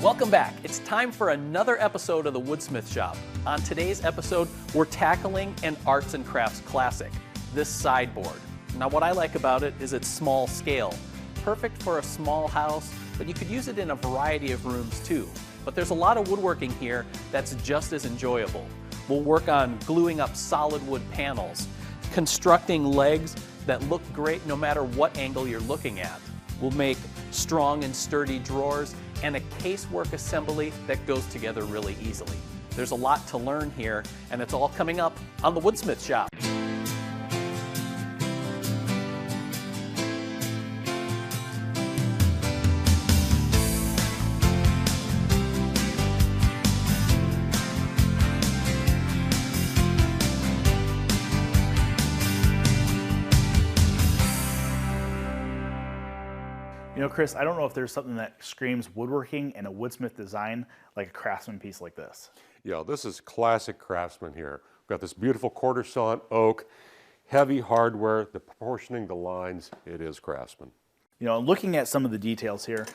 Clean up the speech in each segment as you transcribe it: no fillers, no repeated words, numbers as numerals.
Welcome back. It's time for another episode of the Woodsmith Shop. On today's episode, we're tackling an arts and crafts classic, this sideboard. Now what I like about it is it's small scale, perfect for a small house, but you could use it in a variety of rooms too. But there's a lot of woodworking here that's just as enjoyable. We'll work on gluing up solid wood panels, constructing legs that look great no matter what angle you're looking at. We'll make strong and sturdy drawers and a casework assembly that goes together really easily. There's a lot to learn here, and it's all coming up on the Woodsmith Shop. You know, Chris, I don't know if there's something that screams woodworking and a woodsmith design like a craftsman piece like this. Yeah, this is classic craftsman here. We've got this beautiful quarter sawn oak, heavy hardware, the proportioning, the lines, it is craftsman. You know, looking at some of the details here,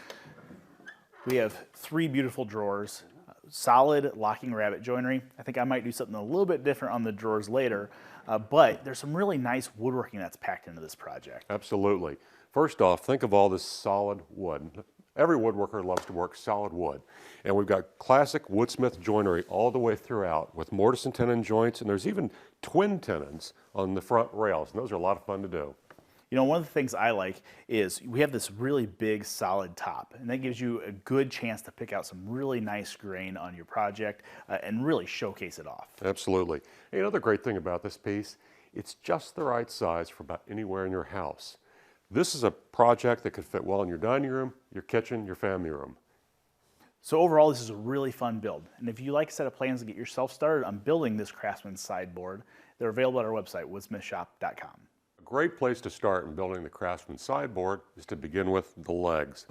we have three beautiful drawers, solid locking rabbet joinery. I think I might do something a little bit different on the drawers later, but there's some really nice woodworking that's packed into this project. Absolutely. First off, think of all this solid wood. Every woodworker loves to work solid wood. And we've got classic woodsmith joinery all the way throughout with mortise and tenon joints, and there's even twin tenons on the front rails, and those are a lot of fun to do. You know, one of the things I like is we have this really big solid top, and that gives you a good chance to pick out some really nice grain on your project and really showcase it off. Absolutely. Hey, another great thing about this piece, it's just the right size for about anywhere in your house. This is a project that could fit well in your dining room, your kitchen, your family room. So overall, this is a really fun build. And if you like a set of plans to get yourself started on building this craftsman sideboard, they're available at our website, woodsmithshop.com. A great place to start in building the craftsman sideboard is to begin with the legs.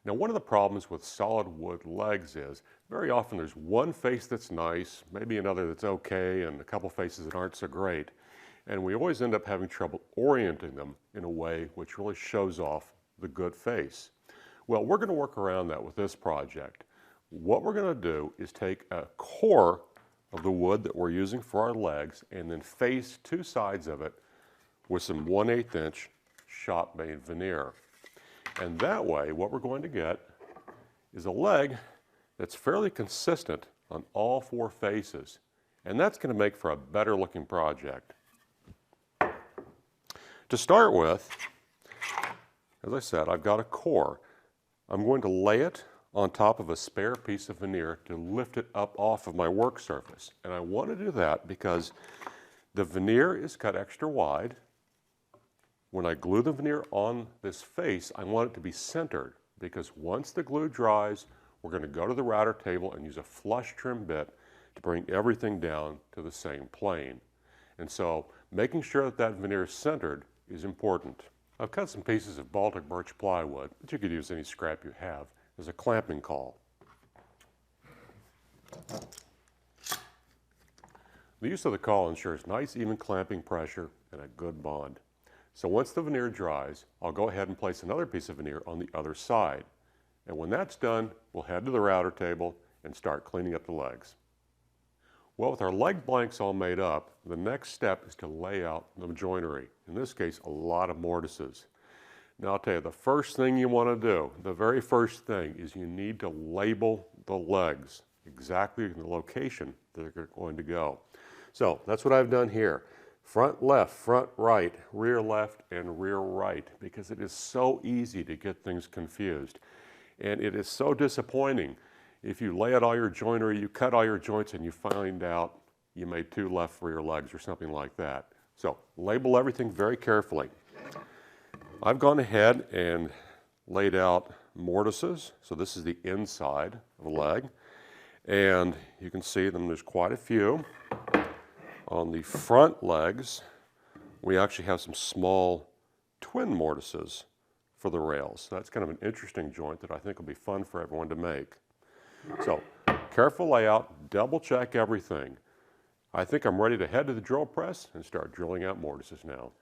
Now, one of the problems with solid wood legs is very often there's one face that's nice, maybe another that's okay, and a couple faces that aren't so great. And we always end up having trouble orienting them in a way which really shows off the good face. Well, we're going to work around that with this project. What we're going to do is take a core of the wood that we're using for our legs and then face two sides of it with some 1/8 inch shop-made veneer. And that way, what we're going to get is a leg that's fairly consistent on all four faces. And that's going to make for a better looking project. To start with, as I said, I've got a core. I'm going to lay it on top of a spare piece of veneer to lift it up off of my work surface. And I want to do that because the veneer is cut extra wide. When I glue the veneer on this face, I want it to be centered because once the glue dries, we're going to go to the router table and use a flush trim bit to bring everything down to the same plane. And so making sure that that veneer is centered is important. I've cut some pieces of Baltic birch plywood, but you could use any scrap you have, as a clamping caul. The use of the caul ensures nice even clamping pressure and a good bond. So once the veneer dries, I'll go ahead and place another piece of veneer on the other side. And when that's done, we'll head to the router table and start cleaning up the legs. Well, with our leg blanks all made up, the next step is to lay out the joinery. In this case, a lot of mortises. Now I'll tell you, the first thing you want to do, the very first thing, is you need to label the legs exactly in the location that they're going to go. So that's what I've done here. Front left, front right, rear left, and rear right, because it is so easy to get things confused. And it is so disappointing if you lay out all your joinery, you cut all your joints, and you find out you made two left rear legs or something like that. So label everything very carefully. I've gone ahead and laid out mortises. So this is the inside of a leg. And you can see them, there's quite a few. On the front legs, we actually have some small twin mortises for the rails. So that's kind of an interesting joint that I think will be fun for everyone to make. So careful layout, double check everything. I think I'm ready to head to the drill press and start drilling out mortises now.